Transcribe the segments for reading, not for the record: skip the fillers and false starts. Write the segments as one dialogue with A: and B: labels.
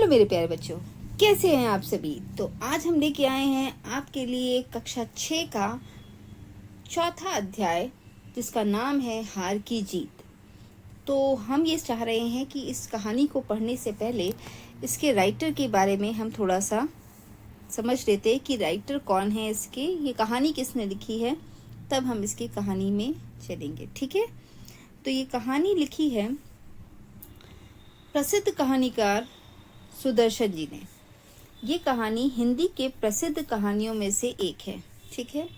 A: Hello मेरे प्यारे बच्चों, कैसे हैं आप सभी। तो आज हम लेके आए हैं आपके लिए कक्षा 6 का चौथा अध्याय, जिसका नाम है हार की जीत। तो हम ये चाह रहे हैं कि इस कहानी को पढ़ने से पहले इसके राइटर के बारे में हम थोड़ा सा समझ लेते हैं कि राइटर कौन है, इसके ये कहानी किसने लिखी है, तब हम इसकी कहानी में चलेंगे। ठीक है। तो ये कहानी लिखी है प्रसिद्ध कहानीकार सुदर्शन जी ने। ये कहानी हिंदी के प्रसिद्ध कहानियों में से एक है। ठीक है।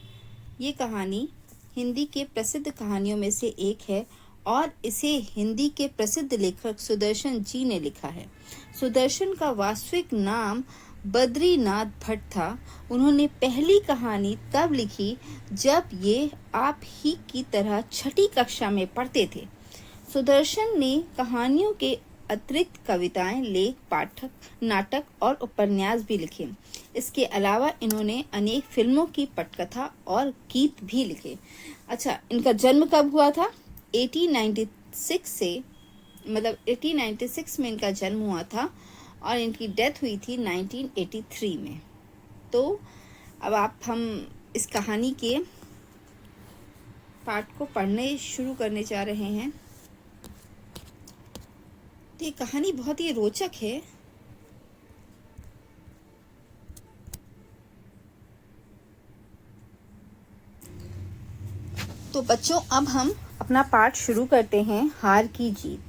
A: ये कहानी हिंदी के प्रसिद्ध कहानियों में से एक है और इसे हिंदी के प्रसिद्ध लेखक सुदर्शन जी ने लिखा है। सुदर्शन का वास्तविक नाम बद्रीनाथ भट्ट था। उन्होंने पहली कहानी तब लिखी जब ये आप ही की तरह छठी कक्षा में पढ़ते थे। सुदर्शन ने कहानियों के अतिरिक्त कविताएं, लेख, पाठक, नाटक और उपन्यास भी लिखे। इसके अलावा इन्होंने अनेक फिल्मों की पटकथा और गीत भी लिखे। अच्छा, इनका जन्म कब हुआ था? 1896 में इनका जन्म हुआ था और इनकी डेथ हुई थी 1983 में। तो अब हम इस कहानी के पाठ को पढ़ने शुरू करने जा रहे हैं। तो ये कहानी बहुत ही रोचक है। तो बच्चों, अब हम अपना पाठ शुरू करते हैं। हार की जीत।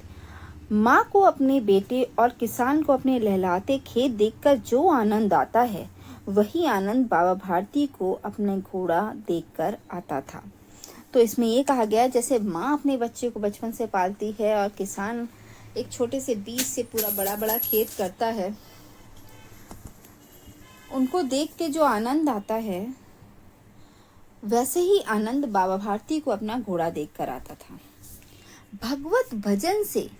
A: माँ को अपने बेटे और किसान को अपने लहलाते खेत देखकर जो आनंद आता है, वही आनंद बाबा भारती को अपने घोड़ा देखकर आता था। तो इसमें ये कहा गया, जैसे माँ अपने बच्चे को बचपन से पालती है और किसान एक छोटे से बीज से पूरा बड़ा बड़ा खेत करता है, उनको देख के जो आनंद आता है, वैसे ही आनंद बाबा भारती को अपना घोड़ा देखकर आता था। भगवत भजन से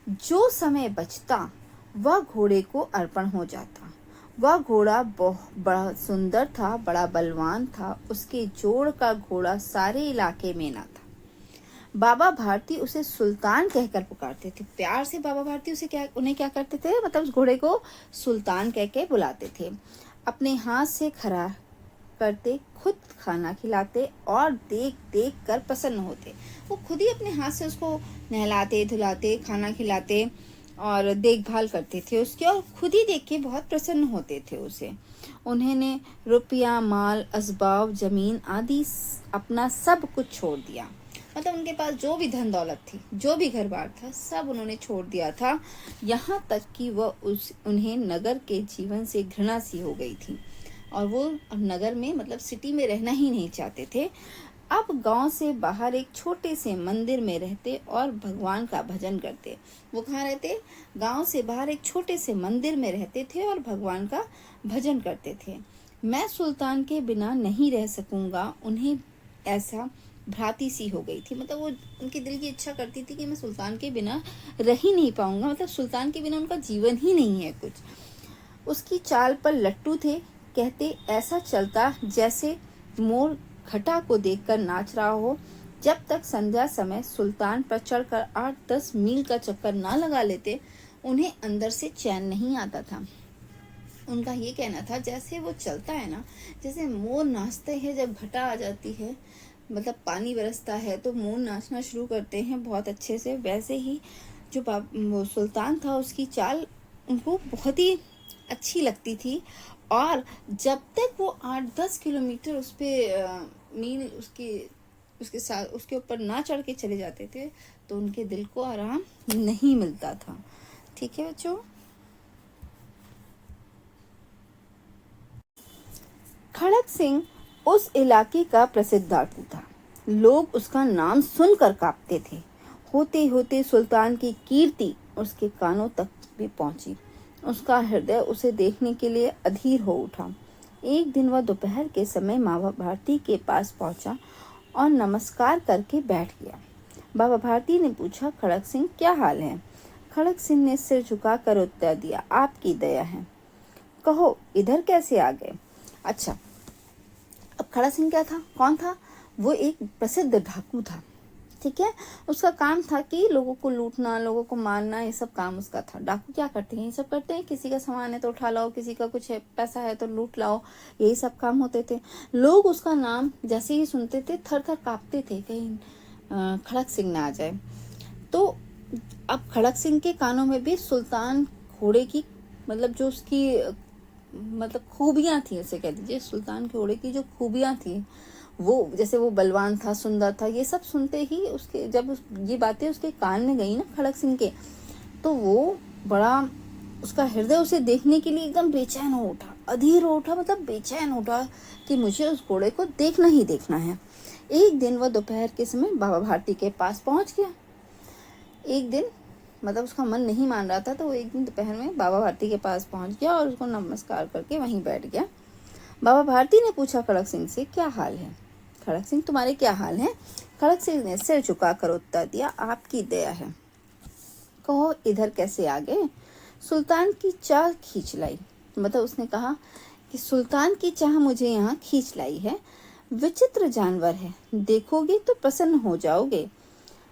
A: जो समय बचता, वह घोड़े को अर्पण हो जाता। वह घोड़ा बहुत बड़ा सुंदर था, बड़ा बलवान था। उसके जोड़ का घोड़ा सारे इलाके में ना था। बाबा भारती उसे सुल्तान कहकर पुकारते थे। प्यार से बाबा भारती उन्हें क्या करते थे, मतलब उस घोड़े को सुल्तान कह के बुलाते थे। अपने हाथ से खड़ा करते, खुद खाना खिलाते और देख देख कर प्रसन्न होते। वो खुद ही अपने हाथ से उसको नहलाते, धुलाते, खाना खिलाते और देखभाल करते थे उसके, और खुद ही देख के बहुत प्रसन्न होते थे उसे। उन्होंने रुपया, माल, असबाब, जमीन आदि अपना सब कुछ छोड़ दिया। मतलब उनके पास जो भी धन दौलत थी, जो भी घर बार था, सब उन्होंने छोड़ दिया था। यहाँ तक कि उन्हें नगर के जीवन से घृणा सी हो गई थी और वो नगर में, मतलब सिटी में रहना ही नहीं चाहते थे। अब गांव से बाहर एक छोटे से मंदिर में रहते और भगवान का भजन करते। वो कहाँ रहते? गांव से बाहर एक छोटे से मंदिर में रहते थे और भगवान का भजन करते थे। मैं सुल्तान के बिना नहीं रह सकूंगा, उन्हें ऐसा भ्रांति सी हो गई थी। मतलब वो उनके दिल की इच्छा करती थी कि मैं सुल्तान के बिना रह ही नहीं पाऊंगा, मतलब सुल्तान के बिना उनका जीवन ही नहीं है कुछ। उसकी चाल पर लट्टू थे। कहते ऐसा चलता जैसे मोर घटा को देखकर नाच रहा हो। जब तक संध्या समय सुल्तान पर चढ़कर 8-10 मील का चक्कर ना लगा लेते, उन्हें अंदर से चैन नहीं आता था। उनका ये कहना था, जैसे वो चलता है ना, जैसे मोर नाचते हैं जब घटा आ जाती है, मतलब पानी बरसता है तो मोर नाचना शुरू करते हैं बहुत अच्छे से, वैसे ही जो वो सुल्तान था, उसकी चाल उनको बहुत ही अच्छी लगती थी। और जब तक वो 8-10 किलोमीटर उस पे मील उसके ऊपर ना चढ़ के चले जाते थे, तो उनके दिल को आराम नहीं मिलता था। ठीक है बच्चों। खड़क सिंह उस इलाके का प्रसिद्ध डाकू था। लोग उसका नाम सुनकर कांपते थे। होते होते सुल्तान की कीर्ति उसके कानों तक भी पहुंची। उसका हृदय उसे देखने के लिए अधीर हो उठा। एक दिन वह दोपहर के समय बाबा भारती के पास पहुंचा और नमस्कार करके बैठ गया। बाबा भारती ने पूछा, खड़क सिंह क्या हाल है? खड़क सिंह ने सिर झुकाकर उत्तर दिया, आपकी दया है। कहो इधर कैसे आ गए? अच्छा, अब खड़ा सिंह क्या था, कौन था? वो एक प्रसिद्ध डाकू था। ठीक है। उसका काम था कि लोगों को लूटना, लोगों को मारना, ये सब काम उसका था। डाकू क्या करते हैं, ये सब करते हैं, किसी का सामान है तो उठा लाओ, किसी का कुछ है पैसा है तो लूट लाओ, यही सब काम होते थे। लोग उसका नाम जैसे ही सुनते थे थर थर कांपते थे, कहीं खड़क सिंह ना आ जाए। तो अब खड़क सिंह के कानों में भी सुल्तान घोड़े की मतलब जो उसकी मतलब खूबियां थी, उसे कह दीजिए, सुल्तान के घोड़े की जो खूबियां थी, वो जैसे वो बलवान था, सुंदर था, ये सब सुनते ही उसके जब ये बातें उसके कान में गई ना खड़क सिंह के, तो वो बड़ा उसका हृदय उसे देखने के लिए एकदम बेचैन हो उठा, अधीर हो उठा, मतलब बेचैन हो उठा कि मुझे उस घोड़े को देखना ही देखना है। एक दिन वह दोपहर के समय बाबा भारती के पास पहुंच गया। एक दिन मतलब उसका मन नहीं मान रहा था, तो वो एक दिन दोपहर में बाबा भारती के पास पहुंच गया और उसको नमस्कार करके वहीं बैठ गया। बाबा भारती ने पूछा खड़क सिंह से, क्या हाल है? खड़क सिंह, तुम्हारे क्या हाल है? खड़क सिंह ने सिर झुकाकर उत्तर दिया, आपकी दया है। कहो इधर कैसे आ गए? सुल्तान की चाह खींच लाई। मतलब उसने कहा कि सुल्तान की चाह मुझे यहाँ खींच लाई है। विचित्र जानवर है, देखोगे तो प्रसन्न हो जाओगे।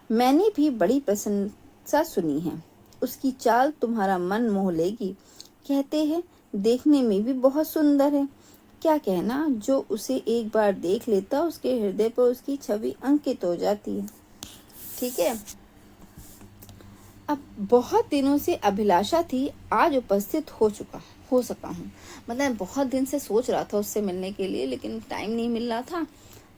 A: मैंने भी बड़ी प्रशंसा सुनी है। उसकी चाल तुम्हारा मन मोह लेगी। कहते हैं देखने में भी बहुत सुंदर है। क्या कहना, जो उसे एक बार देख लेता उसके हृदय पर उसकी छवि अंकित हो जाती है। ठीक है। अब बहुत दिनों से अभिलाषा थी, आज उपस्थित हो सका हूँ। मतलब बहुत दिन से सोच रहा था उससे मिलने के लिए, लेकिन टाइम नहीं मिल रहा था।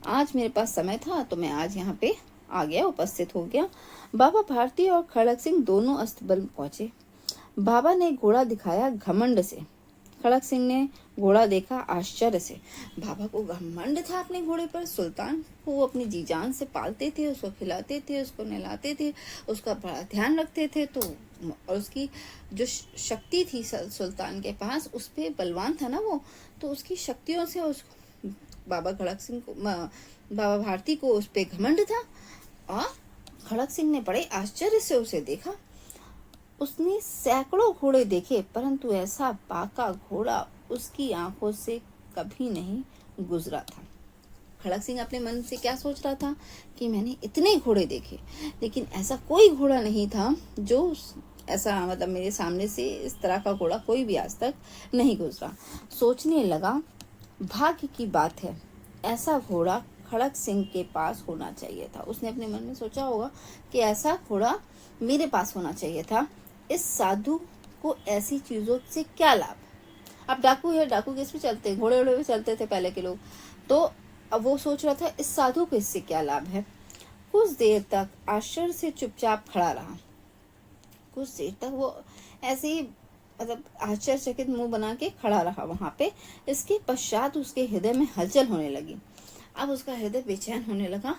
A: आज मेरे पास समय था तो मैं आज यहाँ पे आ गया, उपस्थित हो गया। बाबा भारती और खड़क सिंह दोनों अस्तबल पहुंचे। बाबा ने घोड़ा दिखाया घमंड से। खड़क सिंह ने घोड़ा देखा आश्चर्य से। बाबा को घमंड था अपने घोड़े पर। सुल्तान को वो अपनी जी जान से पालते थे, उसको खिलाते थे, उसको नहलाते थे, उसका बड़ा ध्यान रखते थे। तो और उसकी जो शक्ति थी सुल्तान के पास, उस पे बलवान था ना वो, तो उसकी शक्तियों से उसको बाबा खड़क सिंह को बाबा भारती को उस पे घमंड था। और खड़क सिंह ने बड़े आश्चर्य से उसे देखा। उसने सैकड़ों घोड़े देखे, परंतु ऐसा बाका घोड़ा उसकी आंखों से कभी नहीं गुजरा था। खड़क सिंह अपने मन से क्या सोच रहा था कि मैंने इतने घोड़े देखे, लेकिन ऐसा कोई घोड़ा नहीं था जो ऐसा मतलब मेरे सामने से इस तरह का घोड़ा कोई भी आज तक नहीं गुजरा। सोचने लगा, भाग्य की बात है, ऐसा घोड़ा खड़क सिंह के पास होना चाहिए था। उसने अपने मन में सोचा होगा कि ऐसा घोड़ा मेरे पास होना चाहिए था। इस साधु को ऐसी चीजों से क्या लाभ? अब डाकू है, डाकू किस पे चलते हैं? घोड़े पे चलते थे पहले के लोग। तो अब वो सोच रहा था इस साधु को इससे क्या लाभ है। कुछ देर तक आश्चर्य से चुपचाप खड़ा रहा। कुछ देर तक वो ऐसे ही मतलब आश्चर्यचकित मुंह बना के खड़ा रहा वहां पे। इसके पश्चात उसके हृदय में हलचल होने लगी। अब उसका हृदय बेचैन होने लगा।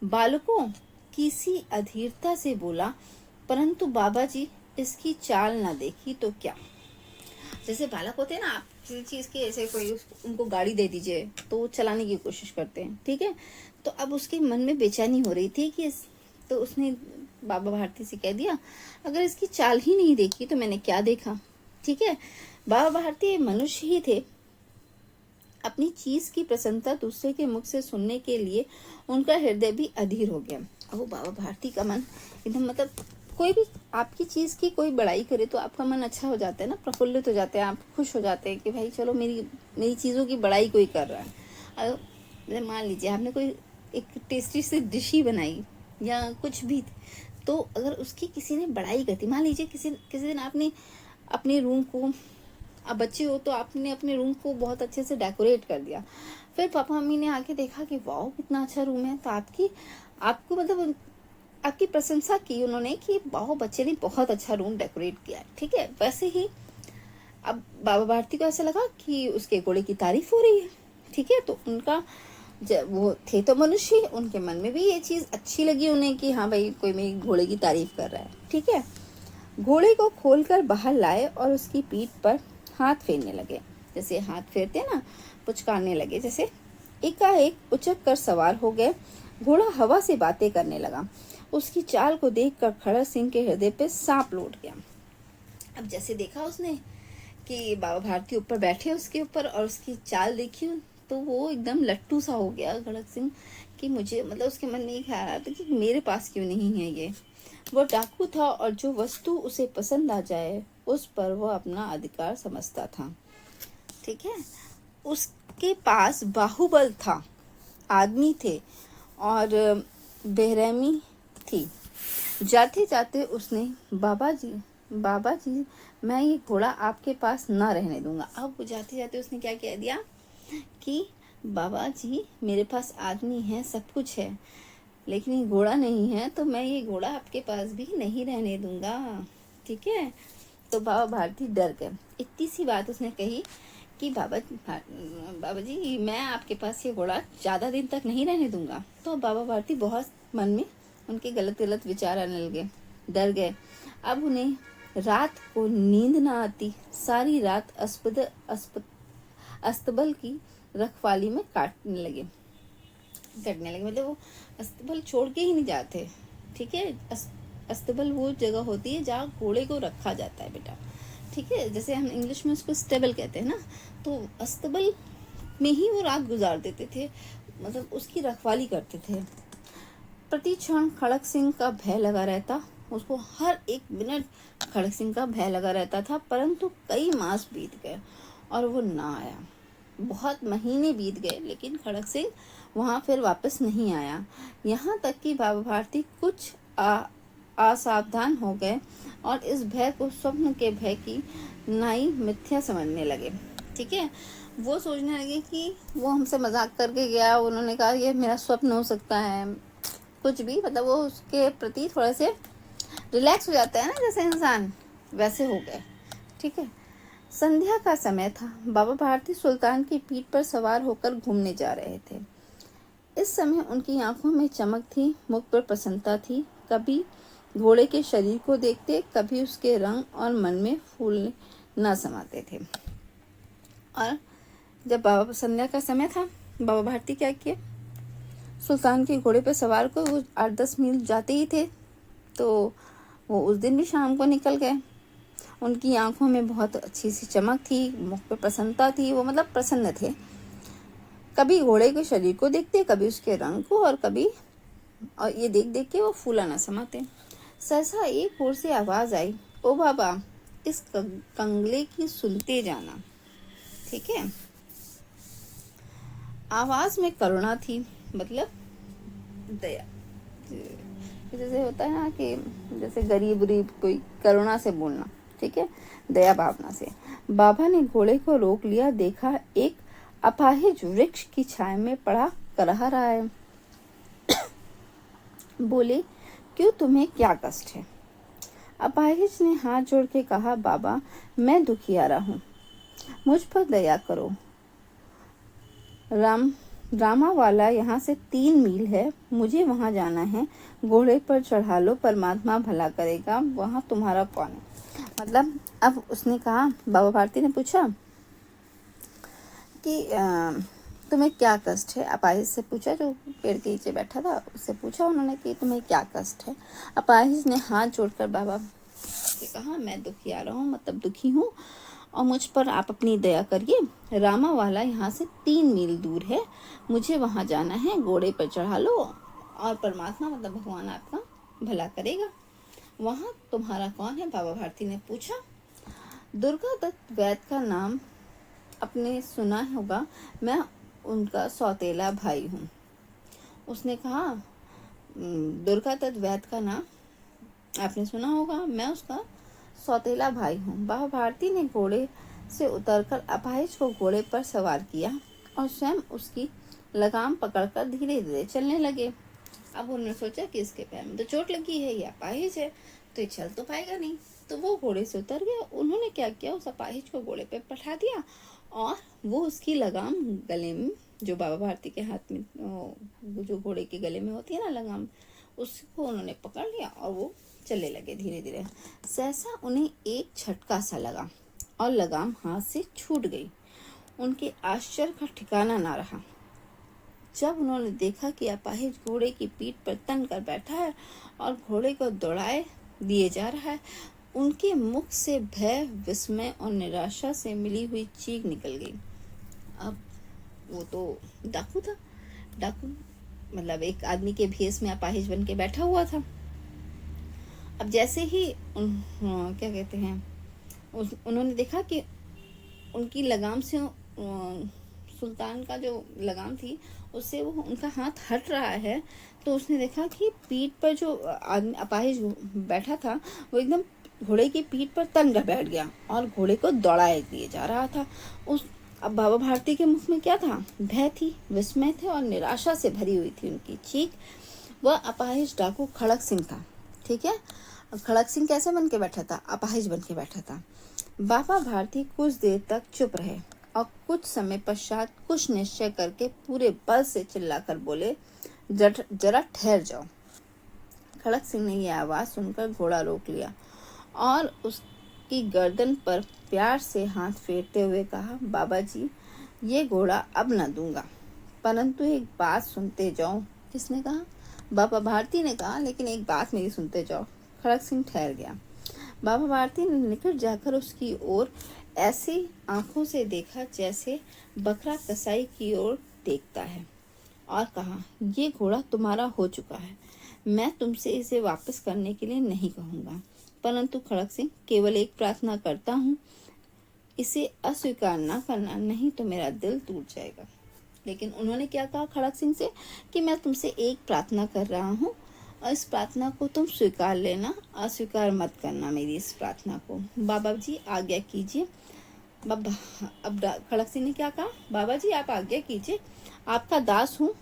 A: बालकों किसी अधीरता से बोला, परंतु बाबा जी इसकी चाल ना देखी तो क्या? जैसे बालक होते हैं ना, आप किसी चीज की ऐसे कोई उनको गाड़ी दे दीजिए तो वो चलाने की कोशिश करते हैं, ठीक है। तो अब उसके मन में बेचैनी हो रही थी कि तो उसने बाबा भारती से कह दिया, अगर इसकी चाल ही नहीं देखी तो मैंने क्या देखा? ठीक है। बाबा भारती मनुष्य ही थे। अपनी चीज की प्रसन्नता दूसरे के मुख से सुनने के लिए उनका हृदय भी अधीर हो गया। अब वो बाबा भारती का मन एकदम मतलब कोई भी आपकी चीज की कोई बड़ाई करे तो आपका मन अच्छा हो जाता है ना, प्रफुल्लित हो जाते हैं, आप खुश हो जाते हैं कि भाई चलो मेरी चीजों की बड़ाई कोई कर रहा है। अब मान लीजिए आपने कोई एक टेस्टी सी डिश ही बनाई या कुछ भी, तो अगर उसकी किसी ने बड़ाई कर दी, मान लीजिए किसी दिन आपने अपने रूम को, अब बच्चे हो तो आपने अपने रूम को बहुत अच्छे से डेकोरेट कर दिया, फिर पापा मम्मी ने आके देखा कि वाह कितना अच्छा रूम है, तो आपको मतलब आपकी प्रशंसा की उन्होंने कि वाह बच्चे ने बहुत अच्छा रूम डेकोरेट किया है, ठीक है। वैसे ही अब बाबा भारती को ऐसा लगा कि उसके घोड़े की तारीफ हो रही है, ठीक है। तो उनका जब वो थे तो मनुष्य, उनके मन में भी ये चीज अच्छी लगी उन्हें कि हाँ भाई कोई मेरी घोड़े की तारीफ कर रहा है, ठीक है। घोड़े को खोलकर बाहर लाए और उसकी पीठ पर हाथ फेरने लगे, जैसे हाथ फेरते हैं ना, पुचकारने लगे जैसे। एकाएक उचक कर सवार हो गए। घोड़ा हवा से बातें करने लगा। उसकी चाल को देखकर खड़क सिंह के हृदय पे सांप लौट गया। अब जैसे देखा उसने कि बाबा भारती ऊपर बैठे उसके ऊपर और उसकी चाल देखी, तो वो एकदम लट्टू सा हो गया खड़क सिंह कि मुझे, मतलब उसके मन में ये ख्याल आता कि मेरे पास क्यों नहीं है ये। वो डाकू था और जो वस्तु उसे पसंद आ जाए उस पर वह अपना अधिकार समझता था। ठीक है, उसके पास बाहुबल था, आदमी थे और बेरहमी थी। जाते जाते उसने, बाबा जी मैं ये घोड़ा आपके पास ना रहने दूंगा। अब वो जाते जाते उसने क्या कह दिया कि बाबा जी मेरे पास आदमी है, सब कुछ है, लेकिन ये घोड़ा नहीं है, तो मैं ये घोड़ा आपके पास भी नहीं रहने दूंगा। ठीक है, तो बाबा भारती डर गए। इतनी सी बात उसने कही कि बाबा जी मैं आपके पास ये घोड़ा ज़्यादा दिन तक नहीं रहने दूंगा। तो बाबा भारती बहुत मन में उनके गलत गलत विचार आने लगे, डर गए। अब उन्हें रात को नींद ना आती, सारी रात अस्तबल की रखवाली में कटने लगे, मतलब वो अस्तबल छोड़ के ही नहीं जाते। ठीक है, अस्तबल वो जगह होती है जहाँ घोड़े को रखा जाता है बेटा। ठीक है, जैसे हम इंग्लिश में उसको स्टेबल कहते हैं ना, तो अस्तबल में ही वो रात गुजार देते थे, मतलब उसकी रखवाली करते थे। प्रति क्षण खड़क सिंह का भय लगा रहता, उसको हर एक मिनट खड़क सिंह का भय लगा रहता था। परंतु कई मास बीत गए और वो ना आया। बहुत महीने बीत गए लेकिन खड़क सिंह वहाँ फिर वापस नहीं आया। यहाँ तक कि बाबा भारती कुछ असावधान हो गए और इस भय को स्वप्न के भय की नाई मिथ्या समझने लगे। ठीक है, वो सोचने लगे कि वो हमसे मजाक करके गया, उन्होंने कहा ये मेरा स्वप्न हो सकता है, कुछ भी, मतलब वो उसके प्रति थोड़े से रिलैक्स हो जाता है ना जैसे इंसान, वैसे हो गए। ठीक है, संध्या का समय था। बाबा भारती सुल्तान की पीठ पर सवार होकर घूमने जा रहे थे। इस समय उनकी आंखों में चमक थी, मुख पर प्रसन्नता थी। कभी घोड़े के शरीर को देखते, कभी उसके रंग, और मन में फूल न समाते थे। और जब बाबा संध्या का समय था, बाबा भारती क्या किए, सुल्तान के घोड़े पर सवार को वो 8-10 मील जाते ही थे, तो वो उस दिन भी शाम को निकल गए। उनकी आंखों में बहुत अच्छी सी चमक थी, मुख पे प्रसन्नता थी, वो मतलब प्रसन्न थे। कभी घोड़े के शरीर को देखते, कभी उसके रंग को, और ये देख देख के वो फूला न समाते। सहसा एक ओर से आवाज आई, ओ बाबा इस कंगले की सुनते जाना। ठीक है, आवाज में करुणा थी, मतलब दया, जैसे होता है ना कि जैसे गरीब कोई करुणा से बोलना। ठीक है, दया भावना से। बाबा ने घोड़े को रोक लिया, देखा एक अपाहिज वृक्ष की छाया में पड़ा करहा रहा है। बोले, क्यों, तुम्हें क्या कष्ट है? अपाहिज ने हाथ जोड़ के कहा, बाबा मैं दुखियारा हूँ, मुझ पर दया करो। रामा वाला यहाँ से 3 मील है, मुझे वहाँ जाना है, घोड़े पर चढ़ा लो, परमात्मा भला करेगा, वहाँ तुम्हारा कौन है? मतलब अब उसने कहा, बाबा भारती ने पूछा कि तुम्हें क्या कष्ट है? अपाहिज से पूछा, जो पेड़ के नीचे बैठा था, उससे पूछा उन्होंने कि तुम्हें क्या कष्ट है? अपाहिज ने हाथ जोड़कर बाबा से कहा, मैं दुखियारा हूँ, मतलब दुखी हूँ, और मुझ पर आप अपनी दया करिए। रामा वाला यहाँ से 3 मील दूर है, मुझे वहाँ जाना है, घोड़े पर चढ़ा लो और परमात्मा, मतलब भगवान आपका भला करेगा, वहाँ तुम्हारा कौन है? बाबा भारती ने पूछा। दुर्गा दत्त वैद्य का नाम आपने सुना होगा, मैं उनका सौतेला भाई हूँ। उसने कहा, दुर्गा दत्त वैद्य का नाम आपने सुना होगा, मैं उसका सौतेला भाई हूँ। बाबा भारती ने घोड़े से उतरकर अपाहिज को घोड़े पर सवार किया और स्वयं उसकी लगाम पकड़कर धीरे धीरे चलने लगे। अब उन्होंने सोचा कि इसके पैर में तो चोट लगी है, या अपाहिज है, तो ये चल तो पाएगा नहीं, तो वो घोड़े से उतर गया। उन्होंने क्या किया, उस अपाहिज को घोड़े पे बैठा दिया और वो उसकी लगाम गले में, जो बाबा भारती के हाथ में, जो घोड़े के गले में होती है ना लगाम, उसको उन्होंने पकड़ लिया और वो चलने लगे धीरे धीरे। सहसा उन्हें एक झटका सा लगा और लगाम हाथ से छूट गई। उनके आश्चर्य का ठिकाना ना रहा जब उन्होंने देखा कि अपाहिज घोड़े की पीठ पर तन कर बैठा है और घोड़े को दौड़ाए दिए जा रहा है। उनके मुख से भय, विस्मय और निराशा से मिली हुई चीख निकल गई। अब वो तो डाकू था, डाकू मतलब एक आदमी के भेष में अपाहिज बन के बैठा हुआ था। अब जैसे ही क्या कहते हैं, उन्होंने देखा कि उनकी लगाम से सुल्तान का जो लगाम थी उससे वो उनका हाथ हट रहा है, तो उसने देखा कि पीठ पर जो आदमी अपाहिज बैठा था वो एकदम घोड़े की पीठ पर तंग बैठ गया और घोड़े को दौड़ाए दिए जा रहा था। अब बाबा भारती के मुख में क्या था? भय थी, विस्मय थे और निराशा से भरी हुई थी उनकी चीख। वह अपाहिज डाकू खड़क सिंह था। ठीक है, खड़क सिंह कैसे बन के बैठा था? अपाहिज बन के बैठा था। बाबा भारती कुछ देर तक चुप रहे और कुछ समय पश्चात कुछ निश्चय करके पूरे बल से चिल्लाकर बोले, जरा ठहर जाओ। खड़क सिंह ने यह आवाज सुनकर घोड़ा रोक लिया और उसकी गर्दन पर प्यार से हाथ फेरते हुए कहा, बाबा जी, ये घोड़ा अब न दूंगा, परंतु एक बात सुनते जाओ। किसने कहा? बाबा भारती ने कहा, लेकिन एक बात मेरी सुनते जाओ। खड़क सिंह ठहर गया। बाबा भारती ने निकट जाकर उसकी ओर ऐसी आंखों से देखा जैसे बकरा कसाई की ओर देखता है और कहा, ये घोड़ा तुम्हारा हो चुका है, मैं तुमसे इसे वापस करने के लिए नहीं कहूँगा, परंतु खड़क सिंह, केवल एक प्रार्थना करता हूँ, इसे अस्वीकार ना करना, नहीं तो मेरा दिल टूट जाएगा। लेकिन उन्होंने क्या कहा खड़क सिंह से कि मैं तुमसे एक प्रार्थना कर रहा हूँ और इस प्रार्थना को तुम स्वीकार लेना, अस्वीकार मत करना मेरी इस प्रार्थना को। बाबा जी आज्ञा कीजिए। अब खड़क सिंह ने क्या कहा? बाबा जी आप आज्ञा कीजिए, आपका दास हूँ,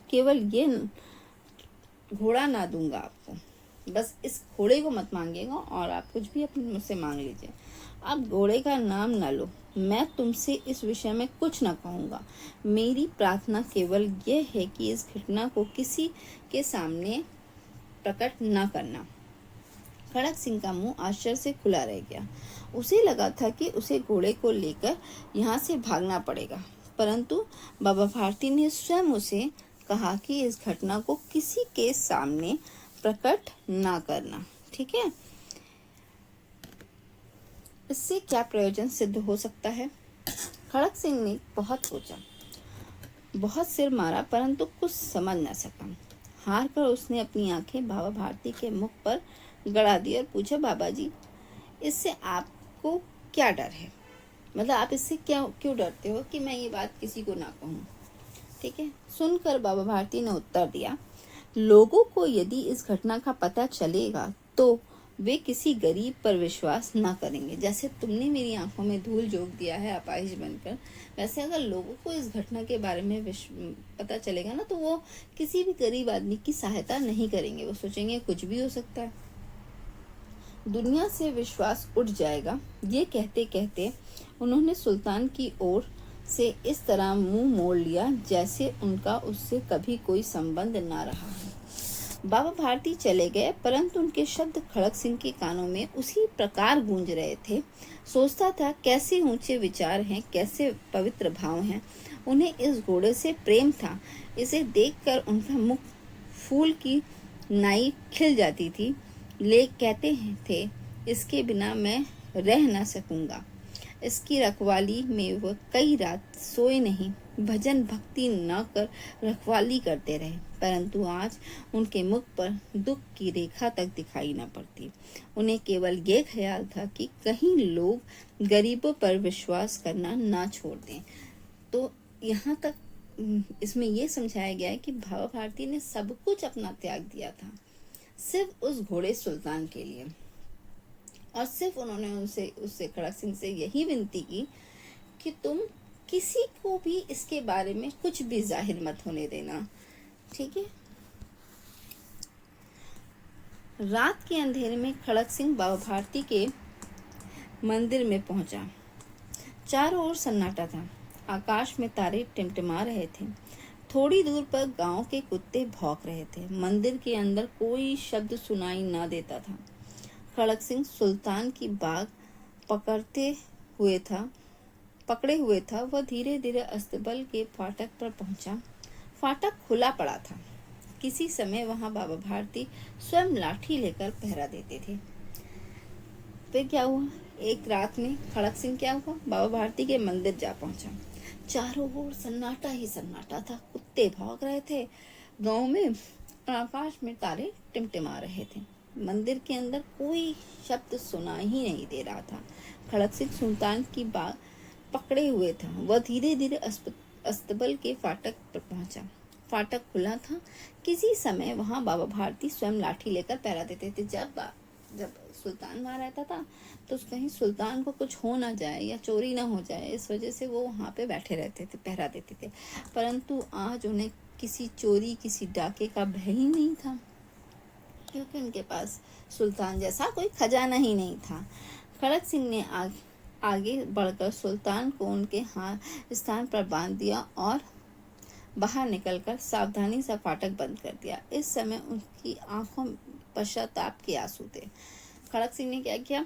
A: केवल ये घोड़ा ना दूंगा आपको, बस इस घोड़े को मत मांगिएगा और आप कुछ भी अपने मुझसे मांग लीजिए। आप घोड़े का नाम ना लो, मैं तुमसे इस विषय में कुछ ना कहूँगा। मेरी प्रार्थना केवल यह है कि इस घटना को किसी के सामने प्रकट न करना। खड़क सिंह का मुंह आश्चर्य से खुला रह गया। उसे लगा था कि उसे घोड़े को लेकर यहाँ से भागना पड़ेगा, परंतु बाबा भारती ने स्वयं उसे कहा कि इस घटना को किसी के सामने प्रकट ना करना। ठीक है, इससे क्या प्रयोजन सिद्ध हो सकता है? खड़क सिंह ने बहुत सोचा, बहुत सिर मारा, परंतु कुछ समझ न सका। हार कर उसने अपनी आंखें बाबा भारती के मुख पर गड़ा दी और पूछा, बाबा जी, इससे आपको क्या डर है? मतलब आप इससे क्यों डरते हो कि मैं ये बात किसी को ना कहूँ? ठीक है, सुनकर बाबा भारती ने उत्तर दिया, लोगों को यदि इस घटना का पता चलेगा तो वे किसी गरीब पर विश्वास ना करेंगे। जैसे तुमने मेरी आंखों में धूल झोंक दिया है अपाहिज बनकर, वैसे अगर लोगों को इस घटना के बारे में पता चलेगा ना, तो वो किसी भी गरीब आदमी की सहायता नहीं करेंगे। वो सोचेंगे कुछ भी हो सकता है, दुनिया से विश्वास उठ जाएगा। ये कहते कहते उन्होंने सुल्तान की ओर से इस तरह मुंह मोड़ लिया जैसे उनका उससे कभी कोई संबंध ना रहा है। बाबा भारती चले गए, परंतु उनके शब्द खड़क सिंह के कानों में उसी प्रकार गूंज रहे थे। सोचता था, कैसे ऊंचे विचार हैं, कैसे पवित्र भाव हैं। उन्हें इस घोड़े से प्रेम था। इसे देखकर उनका मुख फूल की नाई खिल जाती थी। ले कहते थे, इसके बिना मैं रह ना सकूंगा। इसकी रखवाली में वह कई रात सोए नहीं, भजन भक्ति न कर रखवाली करते रहे, परंतु आज उनके मुख पर दुख की रेखा तक दिखाई न पड़ती। उन्हें केवल ये ख्याल था कि कहीं लोग गरीबों पर विश्वास करना ना छोड़ दें। तो यहाँ तक इसमें यह समझाया गया है कि बाबा भारती ने सब कुछ अपना त्याग दिया था सिर्फ उस घोड़े सुल्तान के लिए, और सिर्फ उन्होंने उससे खड़क सिंह से यही विनती की कि तुम किसी को भी इसके बारे में कुछ भी जाहिर मत होने देना। ठीक है, रात के अंधेरे में खड़क सिंह बाबा भारती के मंदिर में पहुंचा। चारों ओर सन्नाटा था, आकाश में तारे टिमटिमा रहे थे। थोड़ी दूर पर गांव के कुत्ते भौंक रहे थे। मंदिर के अंदर कोई शब्द सुनाई न देता था। खड़क सिंह सुल्तान की बाग पकड़े हुए था। वह धीरे धीरे अस्तबल के फाटक पर पहुंचा। फाटक खुला पड़ा था। किसी समय वहां बाबा भारती स्वयं लाठी लेकर पहरा देते थे। फिर क्या हुआ, एक रात में खड़क सिंह क्या हुआ, बाबा भारती के मंदिर जा पहुंचा। चारों ओर सन्नाटा ही सन्नाटा था। कुत्ते भौंक रहे थे, गांव में आकाश में तारे टिमटिमा रहे थे। मंदिर के अंदर कोई शब्द सुना ही नहीं दे रहा था। खड़क सिंह सुल्तान की बात पकड़े हुए था। वह धीरे धीरे अस्तबल के फाटक पर पहुंचा। फाटक खुला था। किसी समय वहां बाबा भारती स्वयं लाठी लेकर पहरा देते थे। जब सुल्तान वहां रहता था तो कहीं सुल्तान को कुछ हो ना जाए या चोरी ना हो जाए, इस वजह से वो वहां पे बैठे रहते थे, पहरा देते थे। परंतु आज उन्हें किसी चोरी, किसी डाके का भय ही नहीं था, क्योंकि उनके पास सुल्तान जैसा कोई खजाना ही नहीं था। खड़क सिंह ने आगे बढ़कर सुल्तान को उनके स्थान पर बांध दिया और बाहर निकलकर सावधानी से फाटक बंद कर दिया। इस समय उनकी आंखों में पश्चाताप के आंसू थे। खड़क सिंह ने क्या किया,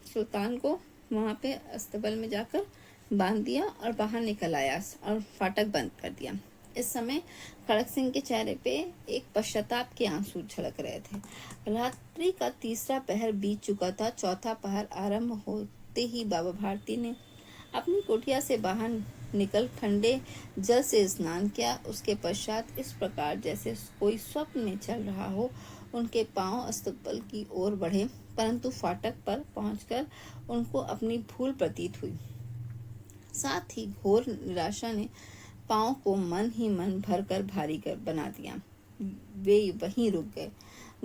A: सुल्तान को वहां पे अस्तबल में जाकर बांध दिया और बाहर निकल आया और फाटक बंद कर दिया। इस समय खड़क सिंह के चेहरे पे एक पश्चाताप के आंसू झलक रहे थे। रात्रि का तीसरा पहर बीत चुका था। चौथा पहर आरंभ होते ही बाबा भारती ने अपनी कुटिया से बाहर निकल ठंडे जल से स्नान किया। उसके पश्चात इस प्रकार जैसे कोई स्वप्न में चल रहा हो, उनके पांव अस्तबल की ओर बढ़े, परंतु फाटक पर पहुंचकर उनको अपनी भूल प्रतीत हुई। साथ ही घोर निराशा ने पांव को मन ही मन भरकर भारी कर बना दिया। वे वहीं रुक गए।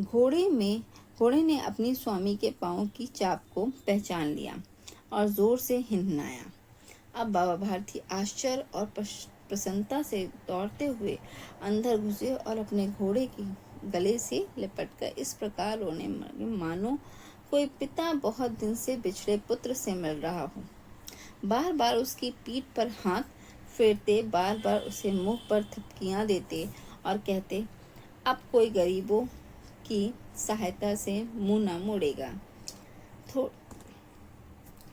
A: घोड़े ने अपनी स्वामी के पांव की चाप को पहचान लिया और जोर से हिनहिनाया। अब बाबा भारती आश्चर्य और प्रसन्नता से दौड़ते हुए अंदर घुसे और अपने घोड़े की गले से लिपटकर इस प्रकार रोने लगे मानो कोई पिता बहुत दिन से बिछड़े पुत्र से मिल रहा हो। बार बार उसकी पीठ पर हाथ फेरते, बार बार उसे मुंह पर थपकियां देते और कहते, अब कोई गरीबों की सहायता से मुंह न मोड़ेगा।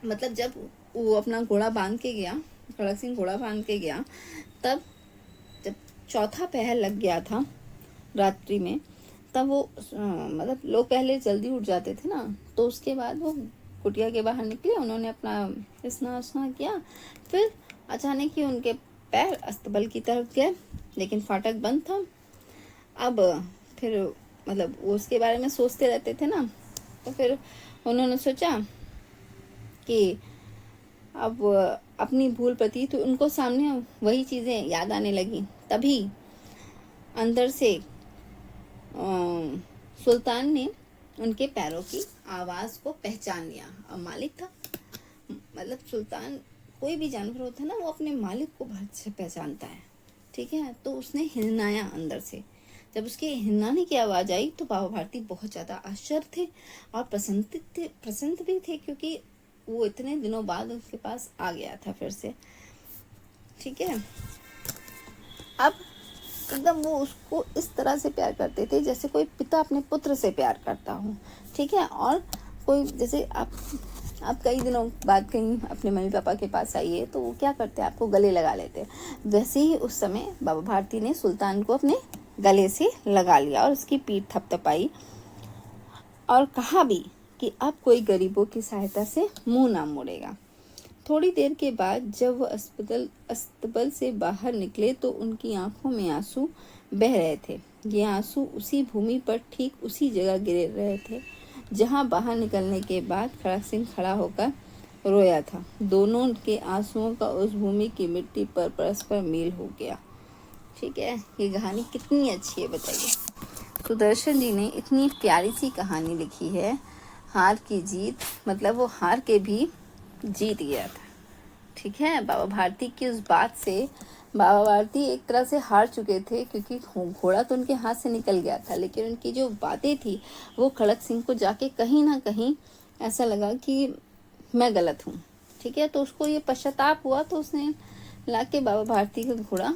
A: मतलब जब वो अपना घोड़ा बांध के गया, खड़क सिंह घोड़ा बांध के गया, तब जब चौथा पहर लग गया था रात्रि में, तब वो मतलब लोग पहले जल्दी उठ जाते थे ना, तो उसके बाद वो कुटिया के बाहर निकले, उन्होंने अपना स्नान किया। फिर अचानक ही उनके पैर अस्तबल की तरफ गए, लेकिन फाटक बंद था। अब फिर मतलब वो उसके बारे में सोचते रहते थे ना, तो फिर उन्होंने सोचा कि अब अपनी भूल प्रतीत हुई, उनको सामने वही चीजें याद आने लगी। तभी अंदर से सुल्तान ने उनके पैरों की आवाज को पहचान लिया। अब मालिक था, मतलब सुल्तान कोई भी जानवर होता है ना, वो अपने मालिक को बहुत से पहचानता है, ठीक है। तो उसने हिलनाया अंदर से। जब उसके हिलनाने की आवाज आई तो बाबा भारती बहुत ज्यादा आश्चर्य थे और प्रसन्न भी थे, क्योंकि वो इतने दिनों बाद उसके पास आ गया था फिर से, ठीक है। अब एकदम वो उसको इस तरह से प्यार करते थे जैसे कोई पिता अपने पुत्र से प्यार करता हो, ठीक है। और कोई जैसे आप कई दिनों बाद कहीं अपने मम्मी पापा के पास आइए तो वो क्या करते हैं, आपको गले लगा लेते हैं। वैसे ही उस समय बाबा भारती ने सुल्तान को अपने गले से लगा लिया और उसकी पीठ थपथपाई और कहा भी कि अब कोई गरीबों की सहायता से मुंह ना मोड़ेगा। थोड़ी देर के बाद जब वो अस्तबल से बाहर निकले तो उनकी आंखों में आंसू बह रहे थे। ये आंसू उसी भूमि पर ठीक उसी जगह गिरे रहे थे जहां बाहर निकलने के बाद खड़क सिंह खड़ा होकर रोया था। दोनों के आंसुओं का उस भूमि की मिट्टी पर परस्पर मेल हो गया, ठीक है। ये कहानी कितनी अच्छी है बताइए। सुदर्शन जी ने इतनी प्यारी सी कहानी लिखी है, हार की जीत, मतलब वो हार के भी जीत गया था, ठीक है। बाबा भारती की उस बात से बाबा भारती एक तरह से हार चुके थे, क्योंकि घोड़ा तो उनके हाथ से निकल गया था, लेकिन उनकी जो बातें थी वो खड़क सिंह को जाके कहीं ना कहीं ऐसा लगा कि मैं गलत हूँ, ठीक है। तो उसको ये पश्चाताप हुआ, तो उसने लाके बाबा भारती का घोड़ा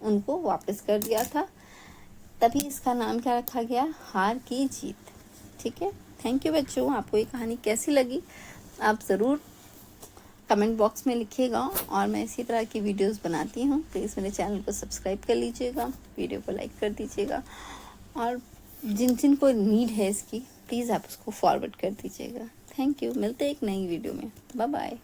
A: उनको वापस कर दिया था। तभी इसका नाम क्या रखा गया, हार की जीत, ठीक है। थैंक यू बच्चों। आपको ये कहानी कैसी लगी आप ज़रूर कमेंट बॉक्स में लिखिएगा, और मैं इसी तरह की वीडियोस बनाती हूँ। प्लीज़ मेरे चैनल को सब्सक्राइब कर लीजिएगा, वीडियो को लाइक कर दीजिएगा, और जिन को नीड है इसकी प्लीज़ आप उसको फॉरवर्ड कर दीजिएगा। Thank you. मिलते हैं एक नई वीडियो में। Bye bye.